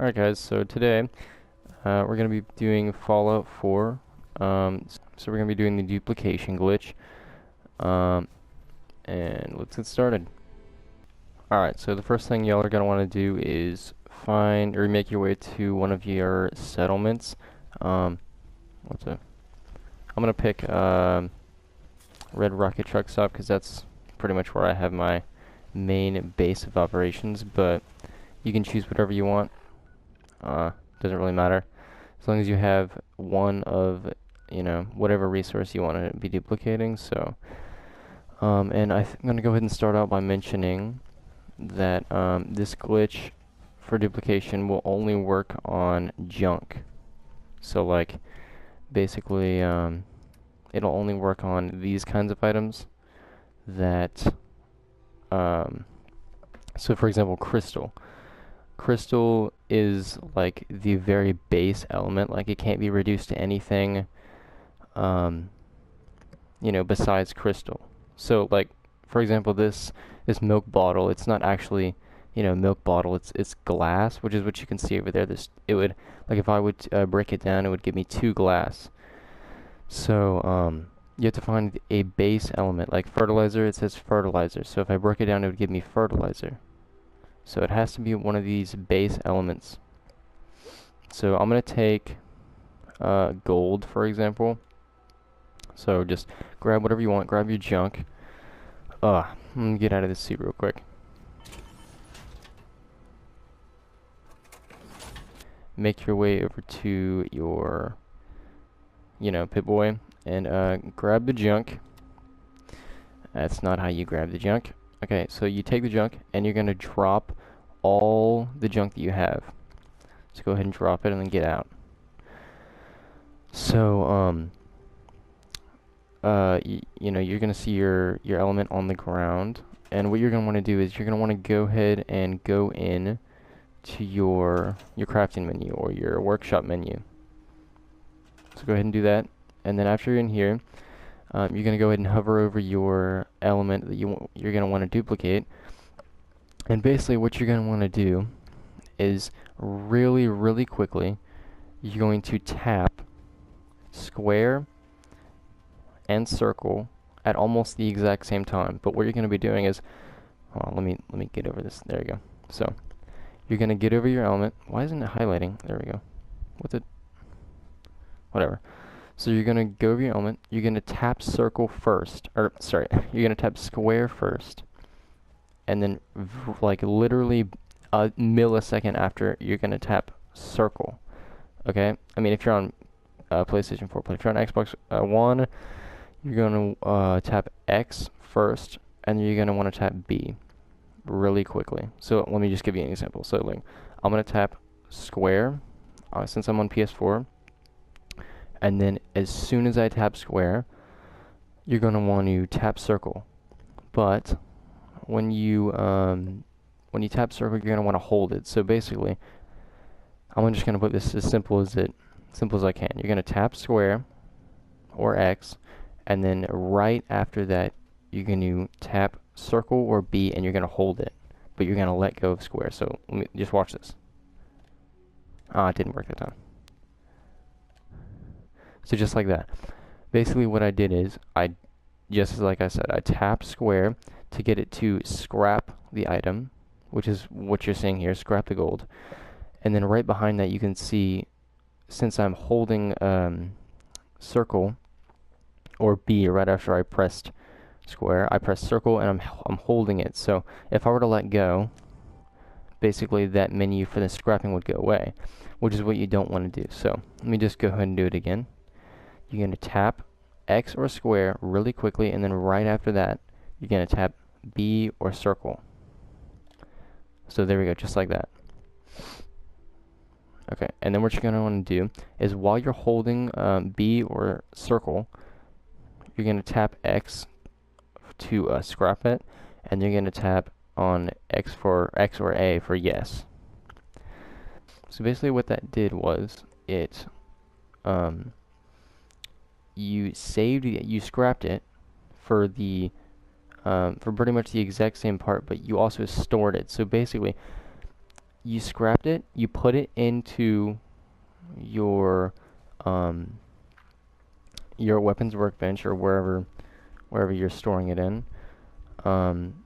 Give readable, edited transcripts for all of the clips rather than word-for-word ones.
Alright guys, so today we're going to be doing Fallout 4. So we're going to be doing the duplication glitch. Um, and let's get started. Alright, so the first thing y'all are going to want to do is find or make your way to one of your settlements. I'm going to pick Red Rocket Truck Stop because that's pretty much where I have my main base of operations, but you can choose whatever you want. Doesn't really matter as long as you have one of whatever resource you want to be duplicating. So and I'm gonna go ahead and start out by mentioning that this glitch for duplication will only work on junk. So like basically it'll only work on these kinds of items that so for example crystal. Crystal is like the very base element, like it can't be reduced to anything besides crystal. So like for example this milk bottle, it's not actually milk bottle, it's glass, which is what you can see over there. It would, like if I would break it down, it would give me 2 glass. So you have to find a base element. Like fertilizer, it says fertilizer, so if I broke it down it would give me fertilizer. So it has to be one of these base elements. So I'm going to take gold, for example. So just grab whatever you want, grab your junk. I'm going to get out of this suit real quick. Make your way over to your, Pip-Boy, and grab the junk. That's not how you grab the junk. Okay, so you take the junk, and you're going to drop all the junk that you have. So go ahead and drop it, and then get out. So, you're going to see your element on the ground. And what you're going to want to do is you're going to want to go ahead and go in to your crafting menu or your workshop menu. So go ahead and do that. And then after you're in here, you're going to go ahead and hover over your element that you're going to want to duplicate. And basically what you're going to want to do is really, really quickly, you're going to tap square and circle at almost the exact same time. But what you're going to be doing is, hold on, let me get over this. There we go. So you're going to get over your element. Why isn't it highlighting? There we go. Whatever. So you're going to go over your element, you're going to tap circle first, or sorry, you're going to tap square first, and then like literally a millisecond after, you're going to tap circle. Okay? I mean, if you're on PlayStation 4, but if you're on Xbox One, you're going to tap X first, and you're going to want to tap B really quickly. So let me just give you an example. So like, I'm going to tap square, since I'm on PS4, and then as soon as I tap square, you're going to want to tap circle. But when you tap circle, you're going to want to hold it. So basically, I'm just going to put this as simple as I can. You're going to tap square or X, and then right after that, you're going to tap circle or B, and you're going to hold it. But you're going to let go of square. So let me just watch this. It didn't work that time. So just like that. Basically what I did is, just like I said, I tapped square to get it to scrap the item, which is what you're seeing here, scrap the gold. And then right behind that you can see, since I'm holding circle or B right after I pressed square, I pressed circle and I'm holding it. So if I were to let go, basically that menu for the scrapping would go away, which is what you don't want to do. So let me just go ahead and do it again. You're going to tap X or square really quickly, and then right after that, you're going to tap B or circle. So there we go, just like that. Okay, and then what you're going to want to do is while you're holding B or circle, you're going to tap X to scrap it, and you're going to tap on X or A for yes. So basically what that did was it you scrapped it for pretty much the exact same part, but you also stored it. So basically you scrapped it, you put it into your um, your weapons workbench or wherever you're storing it in. Um,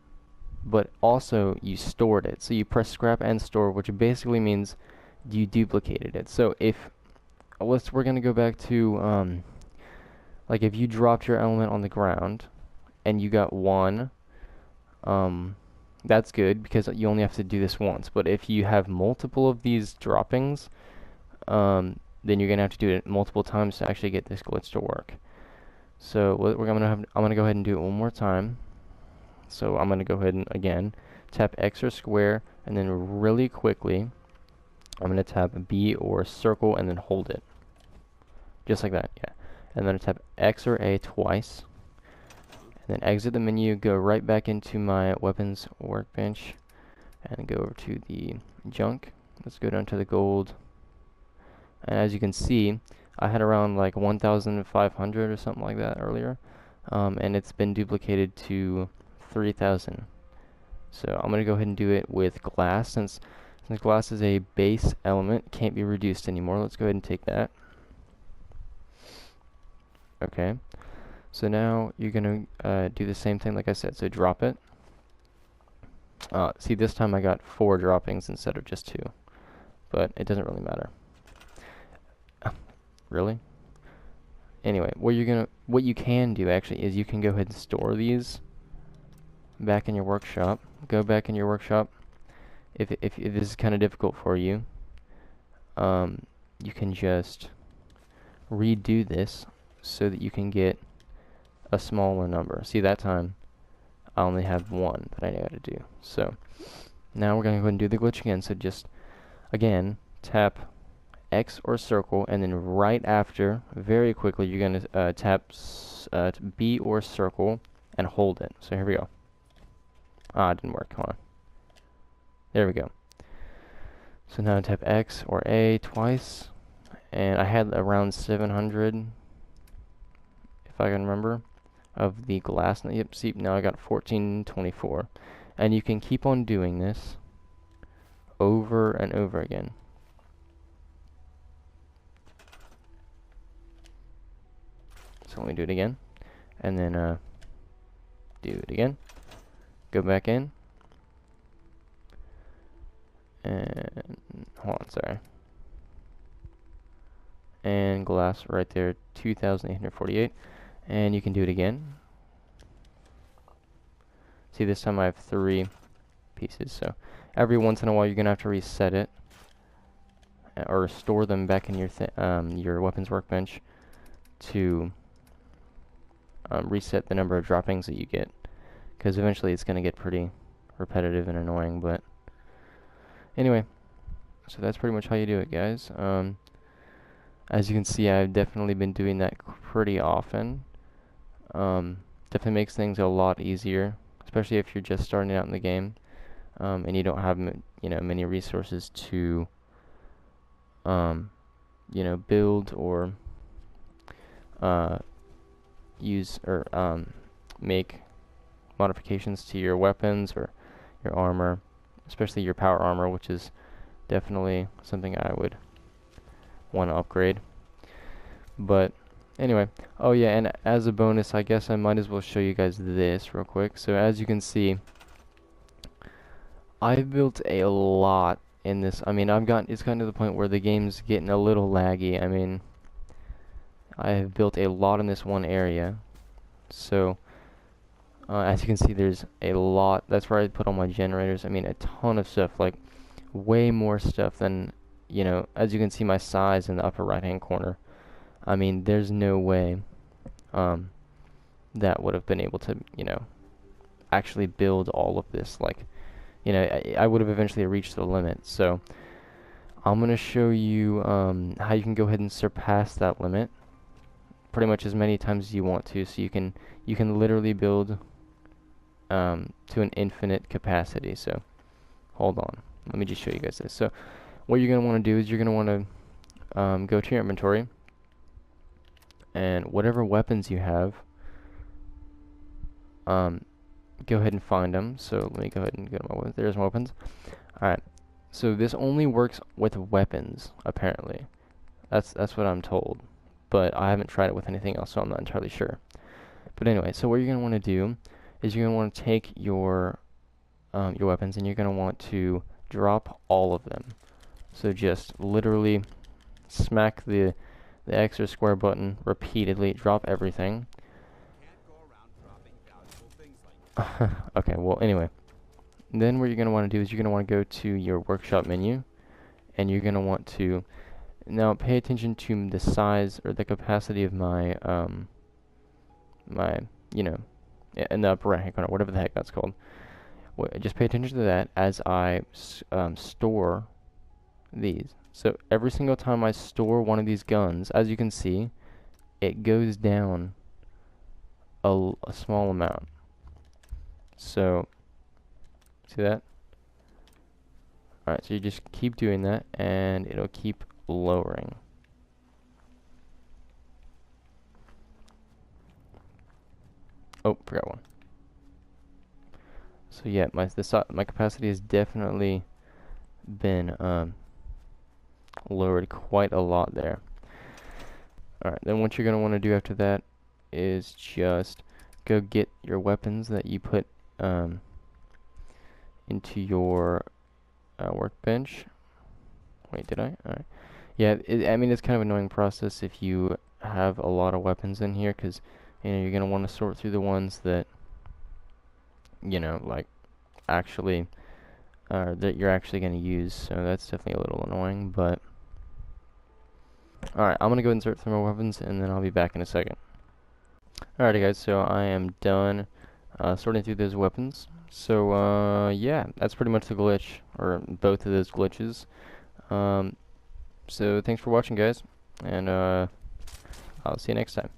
but also you stored it. So you press scrap and store, which basically means you duplicated it. So if we're gonna go back to like if you dropped your element on the ground and you got one, that's good because you only have to do this once. But if you have multiple of these droppings, then you're gonna have to do it multiple times to actually get this glitch to work. So I'm gonna go ahead and do it one more time. So I'm gonna go ahead and again tap X or square, and then really quickly I'm gonna tap B or circle and then hold it, just like that. Yeah, and then I tap X or A twice, and then exit the menu, go right back into my weapons workbench, and go over to the junk. Let's go down to the gold. And as you can see, I had around like 1,500 or something like that earlier, and it's been duplicated to 3,000. So I'm gonna go ahead and do it with glass since glass is a base element, can't be reduced anymore. Let's go ahead and take that. Okay, so now you're gonna do the same thing like I said. So drop it. See, this time I got 4 droppings instead of just 2, but it doesn't really matter. Really? Anyway, what you can do actually is you can go ahead and store these back in your workshop. Go back in your workshop. If this is kind of difficult for you, you can just redo this so that you can get a smaller number. See, that time I only have 1 that I know how to do. So now we're gonna go ahead and do the glitch again. So just again tap X or circle, and then right after, very quickly, you're gonna tap B or circle and hold it. So here we go. Ah, it didn't work. Hold on. There we go. So now tap X or A twice, and I had around 700, if I can remember, of the glass. Yep, see, now I got 1424. And you can keep on doing this over and over again. So let me do it again, and then do it again. Go back in, and hold on, sorry. And glass right there, 2,848, and you can do it again. See, this time I have 3 pieces, so every once in a while you're gonna have to reset it or store them back in your weapons workbench to reset the number of droppings that you get, because eventually it's going to get pretty repetitive and annoying. But anyway, so that's pretty much how you do it, guys. As you can see, I've definitely been doing that pretty often. Definitely makes things a lot easier, especially if you're just starting out in the game, and you don't have many resources to build or use or make modifications to your weapons or your armor, especially your power armor, which is definitely something I would want to upgrade. But anyway, oh yeah, and as a bonus, I guess I might as well show you guys this real quick. So as you can see, I've built a lot in this. I mean, it's gotten to the point where the game's getting a little laggy. I mean, I have built a lot in this one area. So as you can see, there's a lot. That's where I put all my generators. I mean, a ton of stuff, like way more stuff than, as you can see my size in the upper right hand corner. I mean, there's no way that would have been able to, actually build all of this. Like, I would have eventually reached the limit. So I'm going to show you how you can go ahead and surpass that limit pretty much as many times as you want to. So you can literally build to an infinite capacity. So hold on, let me just show you guys this. So what you're going to want to do is you're going to want to go to your inventory, and whatever weapons you have, go ahead and find them. So let me go ahead and go to my weapons. There's my weapons. Alright, So this only works with weapons, apparently. That's what I'm told. But I haven't tried it with anything else, so I'm not entirely sure. But anyway, so what you're gonna want to do is you're gonna want to take your weapons and you're gonna want to drop all of them. So just literally smack the X or square button repeatedly, drop everything. Okay, well anyway. Then what you're going to want to do is you're going to want to go to your workshop menu and you're going to want to now pay attention to the size or the capacity of my my you know in the upper right hand corner, whatever the heck that's called. Just pay attention to that as I store these. So every single time I store one of these guns, as you can see, it goes down a small amount. So see that? Alright, so you just keep doing that, and it'll keep lowering. Oh, forgot one. So yeah, my capacity has definitely been lowered quite a lot there. Alright, then what you're going to want to do after that is just go get your weapons that you put into your workbench. Wait, did I? Alright. Yeah, I mean, it's kind of an annoying process if you have a lot of weapons in here, because, you know, you're going to want to sort through the ones that, you know, like, actually, that you're actually going to use, so that's definitely a little annoying, but... Alright, I'm going to go and sort through my weapons, and then I'll be back in a second. Alrighty guys, so I am done sorting through those weapons. So, yeah, that's pretty much the glitch, or both of those glitches. So thanks for watching, guys, and I'll see you next time.